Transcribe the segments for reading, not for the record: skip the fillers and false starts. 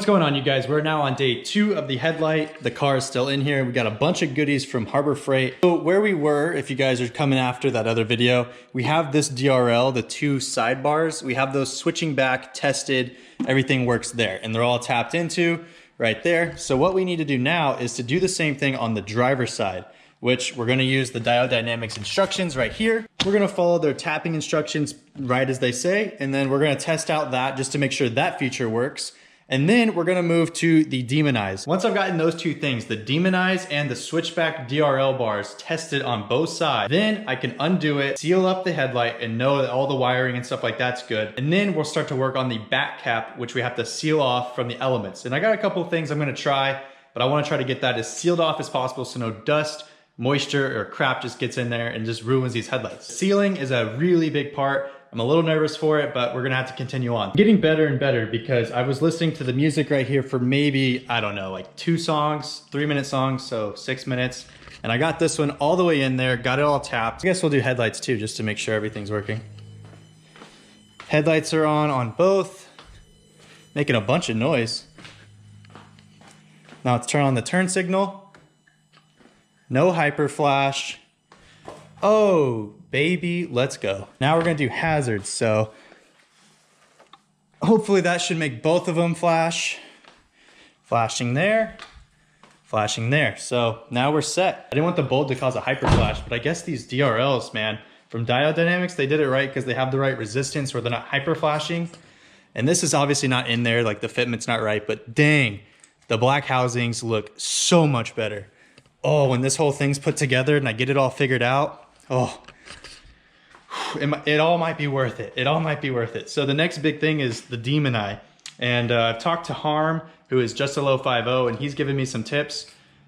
What's going on, you guys? We're now on day 2 of the Headlight. The car is still in here. We got a bunch of goodies from Harbor Freight. So where we were, if you guys are coming after that other video, we have this DRL, the 2 sidebars. We have those switching back, tested, everything works there. And they're all tapped into right there. So what we need to do now is to do the same thing on the driver's side, which we're gonna use the Diode Dynamics instructions right here. We're gonna follow their tapping instructions right as they say, and then we're gonna test out that just to make sure that feature works. And then we're gonna move to the demonize. Once I've gotten those 2 things, the demonize and the switchback DRL bars tested on both sides, then I can undo it, seal up the headlight, and know that all the wiring and stuff like that's good. And then we'll start to work on the back cap, which we have to seal off from the elements. And I got a couple of things I'm gonna try, but I wanna try to get that as sealed off as possible so no dust, moisture, or crap just gets in there and just ruins these headlights. Sealing is a really big part. I'm a little nervous for it, but we're gonna have to continue on. Getting better and better because I was listening to the music right here for maybe, I don't know, like 2 songs, 3-minute songs, so 6 minutes. And I got this one all the way in there, got it all tapped. I guess we'll do headlights too, just to make sure everything's working. Headlights are on both, making a bunch of noise. Now let's turn on the turn signal. No hyper flash. Oh, baby, let's go. Now we're gonna do hazards, so hopefully that should make both of them flash. Flashing there, flashing there. So now we're set. I didn't want the bulb to cause a hyper flash, but I guess these DRLs, man, from Diode Dynamics, they did it right because they have the right resistance where they're not hyper flashing. And this is obviously not in there, like the fitment's not right, but dang, the black housings look so much better. Oh, when this whole thing's put together and I get it all figured out, oh, it all might be worth it. It all might be worth it. So the next big thing is the demon eye. And I've talked to Harm, who is just a low 50, and he's given me some tips.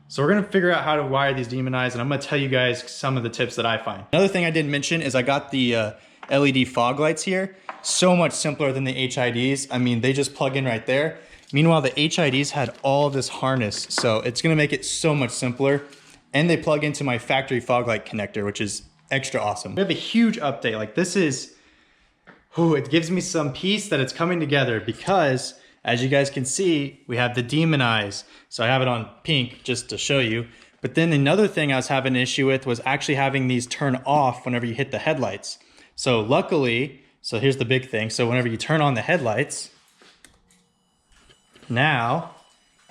So we're gonna figure out how to wire these demon eyes, and I'm gonna tell you guys some of the tips that I find. Another thing I didn't mention is I got the LED fog lights here. So much simpler than the HIDs. I mean, they just plug in right there. Meanwhile, the HIDs had all this harness, so it's gonna make it so much simpler. And they plug into my factory fog light connector, which is extra awesome. We have a huge update. Like this is, it gives me some peace that it's coming together because as you guys can see, we have the demon eyes. So I have it on pink just to show you. But then another thing I was having an issue with was actually having these turn off whenever you hit the headlights. So luckily, so here's the big thing. So whenever you turn on the headlights, now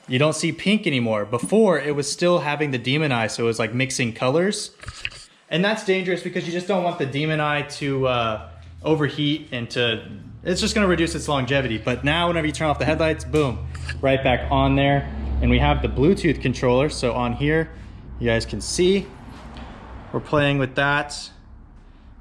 you don't see pink anymore. Before it was still having the demon eye, so it was like mixing colors. And that's dangerous because you just don't want the demon eye to overheat and it's just gonna reduce its longevity. But now whenever you turn off the headlights, boom, right back on there. And we have the Bluetooth controller. So on here, you guys can see, we're playing with that,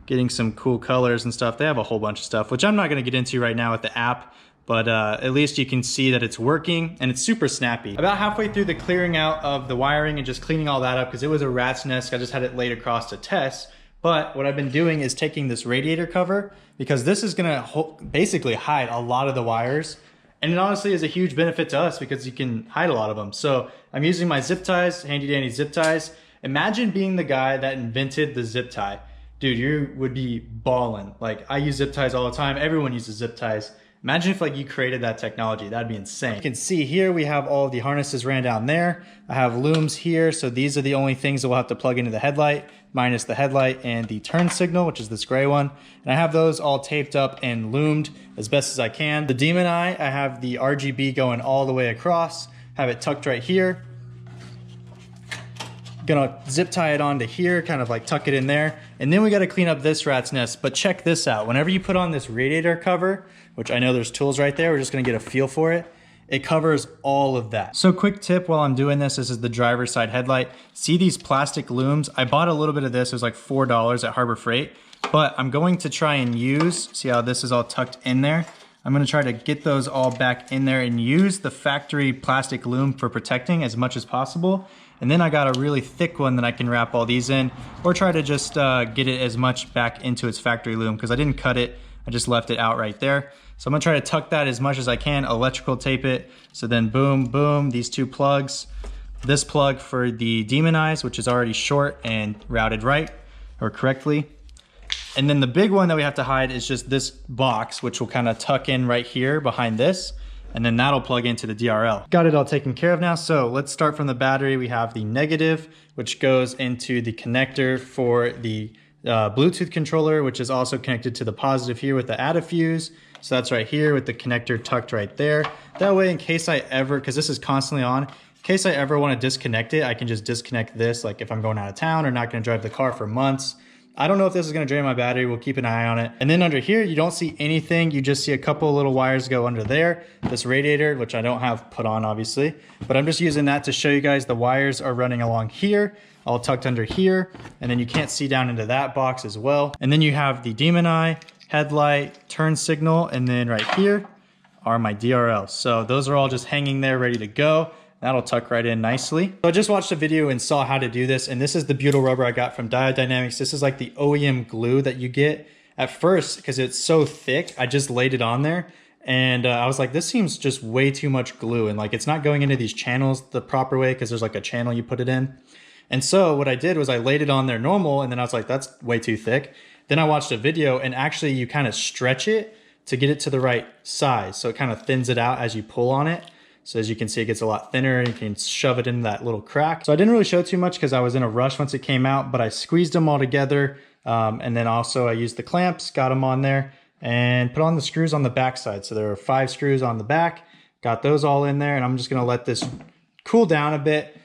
getting some cool colors and stuff. They have a whole bunch of stuff, which I'm not gonna get into right now with the app. But at least you can see that it's working and it's super snappy. About halfway through the clearing out of the wiring and just cleaning all that up because it was a rat's nest. I just had it laid across to test. But what I've been doing is taking this radiator cover because this is gonna basically hide a lot of the wires. And it honestly is a huge benefit to us because you can hide a lot of them. So I'm using my zip ties, handy dandy zip ties. Imagine being the guy that invented the zip tie. Dude, you would be balling. Like I use zip ties all the time. Everyone uses zip ties. Imagine if like you created that technology, that'd be insane. You can see here, we have all the harnesses ran down there. I have looms here, so these are the only things that we'll have to plug into the headlight, minus the headlight and the turn signal, which is this gray one. And I have those all taped up and loomed as best as I can. The demon eye, I have the RGB going all the way across, have it tucked right here. Gonna zip tie it onto here, kind of like tuck it in there. And then we gotta clean up this rat's nest. But check this out, whenever you put on this radiator cover, which I know there's tools right there, we're just gonna get a feel for it. It covers all of that. So quick tip while I'm doing this is the driver's side headlight. See these plastic looms? I bought a little bit of this, it was like $4 at Harbor Freight, but I'm going to try and use, see how this is all tucked in there? I'm gonna try to get those all back in there and use the factory plastic loom for protecting as much as possible. And then I got a really thick one that I can wrap all these in, or try to just get it as much back into its factory loom because I didn't cut it, I just left it out right there. So I'm gonna try to tuck that as much as I can, electrical tape it. So then boom, boom, these 2 plugs. This plug for the demon eyes, which is already short and routed right, or correctly. And then the big one that we have to hide is just this box, which will kind of tuck in right here behind this. and then that'll plug into the DRL. Got it all taken care of now. So let's start from the battery. We have the negative, which goes into the connector for the Bluetooth controller, which is also connected to the positive here with the add a fuse. So that's right here with the connector tucked right there. That way, in case I ever, because this is constantly on, in case I ever want to disconnect it, I can just disconnect this, like if I'm going out of town or not going to drive the car for months. I don't know if this is going to drain my battery. We'll keep an eye on it. And then under here, you don't see anything. You just see a couple of little wires go under there. This radiator, which I don't have put on obviously, but I'm just using that to show you guys the wires are running along here, all tucked under here. And then you can't see down into that box as well. And then you have the demon eye, headlight, turn signal, and then right here are my DRLs. So those are all just hanging there ready to go. That'll tuck right in nicely. So I just watched a video and saw how to do this, and this is the butyl rubber I got from Diode Dynamics. This is like the OEM glue that you get. At first, because it's so thick, I just laid it on there, and I was like, this seems just way too much glue, and like it's not going into these channels the proper way because there's like a channel you put it in. And so what I did was I laid it on there normal, and then I was like, that's way too thick. Then I watched a video, and actually you kind of stretch it to get it to the right size. So it kind of thins it out as you pull on it. So as you can see, it gets a lot thinner and you can shove it in that little crack. So I didn't really show too much because I was in a rush once it came out, but I squeezed them all together. And then also I used the clamps, got them on there and put on the screws on the back side. So there are 5 screws on the back, got those all in there, and I'm just gonna let this cool down a bit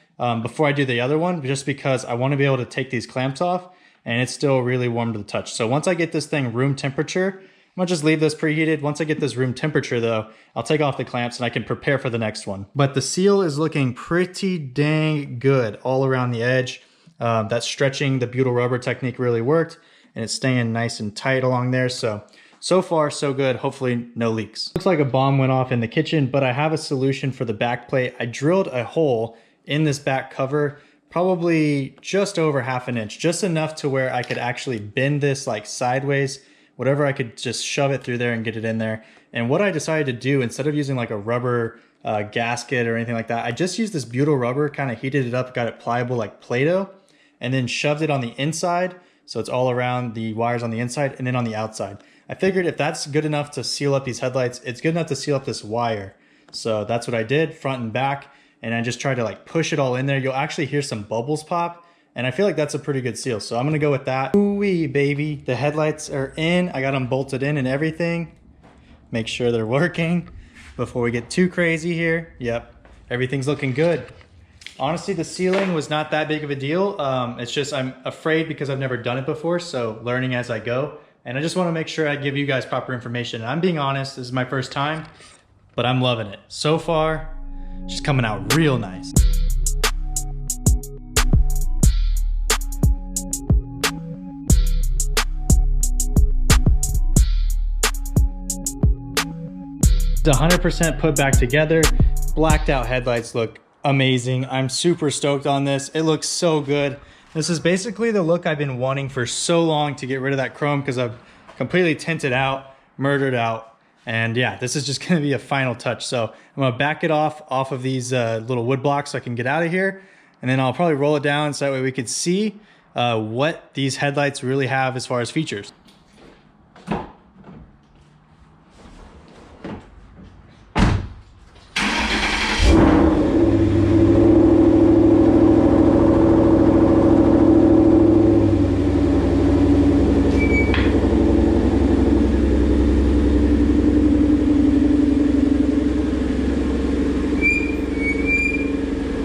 before I do the other one, just because I wanna be able to take these clamps off and it's still really warm to the touch. So once I get this thing room temperature, I'm gonna just leave this preheated. Once I get this room temperature though, I'll take off the clamps and I can prepare for the next one. But the seal is looking pretty dang good all around the edge. That stretching the butyl rubber technique really worked, and it's staying nice and tight along there. So far so good, hopefully no leaks. Looks like a bomb went off in the kitchen, but I have a solution for the back plate. I drilled a hole in this back cover, probably just over 1/2 inch, just enough to where I could actually bend this like sideways. Whatever, I could just shove it through there and get it in there. And what I decided to do, instead of using like a rubber gasket or anything like that, I just used this butyl rubber, kind of heated it up, got it pliable like Play-Doh, and then shoved it on the inside. So it's all around the wires on the inside and then on the outside. I figured if that's good enough to seal up these headlights, it's good enough to seal up this wire. So that's what I did, front and back. And I just tried to like push it all in there. You'll actually hear some bubbles pop. And I feel like that's a pretty good seal. So I'm gonna go with that. Ooh-wee, baby. The headlights are in. I got them bolted in and everything. Make sure they're working before we get too crazy here. Yep, everything's looking good. Honestly, the sealing was not that big of a deal. It's just I'm afraid because I've never done it before. So learning as I go. And I just wanna make sure I give you guys proper information. And I'm being honest, this is my first time, but I'm loving it. So far, just coming out real nice. It's 100% put back together. Blacked out headlights look amazing. I'm super stoked on this. It looks so good. This is basically the look I've been wanting for so long, to get rid of that chrome, because I've completely tinted out, murdered out. And yeah, this is just gonna be a final touch. So I'm gonna back it off of these little wood blocks so I can get out of here. And then I'll probably roll it down so that way we could see what these headlights really have as far as features.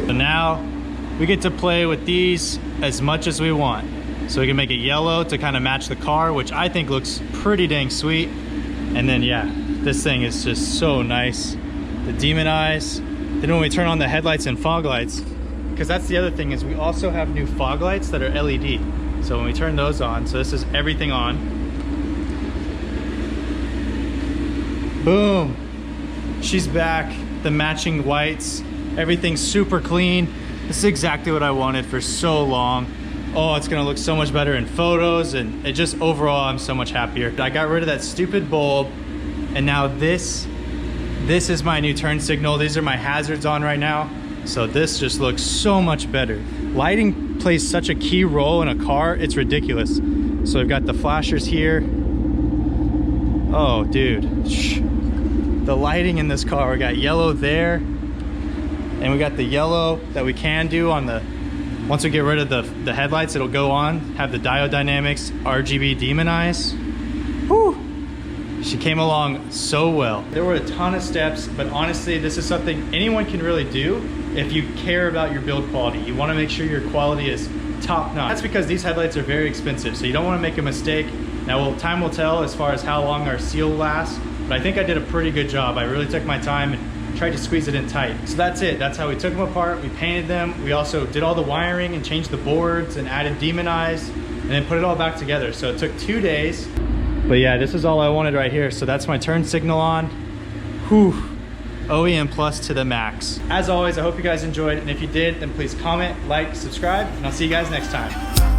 Now we get to play with these as much as we want. So we can make it yellow to kind of match the car, which I think looks pretty dang sweet. And then yeah, this thing is just so nice. The demon eyes. Then when we turn on the headlights and fog lights, because that's the other thing, is we also have new fog lights that are LED. So when we turn those on, so this is everything on. Boom, she's back. The matching whites. Everything's super clean. This is exactly what I wanted for so long. Oh, it's gonna look so much better in photos, and it just overall, I'm so much happier. I got rid of that stupid bulb, and now this is my new turn signal. These are my hazards on right now. So this just looks so much better. Lighting plays such a key role in a car, it's ridiculous. So we've got the flashers here. Oh, dude. the lighting in this car. We got yellow there, and we got the yellow that we can do on the, once we get rid of the headlights, it'll go on, have the Diode Dynamics RGB demonize. Whew. She came along so well. There were a ton of steps, but honestly, this is something anyone can really do if you care about your build quality. You wanna make sure your quality is top notch. That's because these headlights are very expensive, so you don't wanna make a mistake. Now, time will tell as far as how long our seal lasts, but I think I did a pretty good job. I really took my time and tried to squeeze it in tight. So that's it. That's how we took them apart. We painted them. We also did all the wiring and changed the boards and added demonize and then put it all back together. So it took 2 days. But yeah, this is all I wanted right here. So that's my turn signal on. Whew. OEM plus to the max. As always, I hope you guys enjoyed. And if you did, then please comment, like, subscribe, and I'll see you guys next time.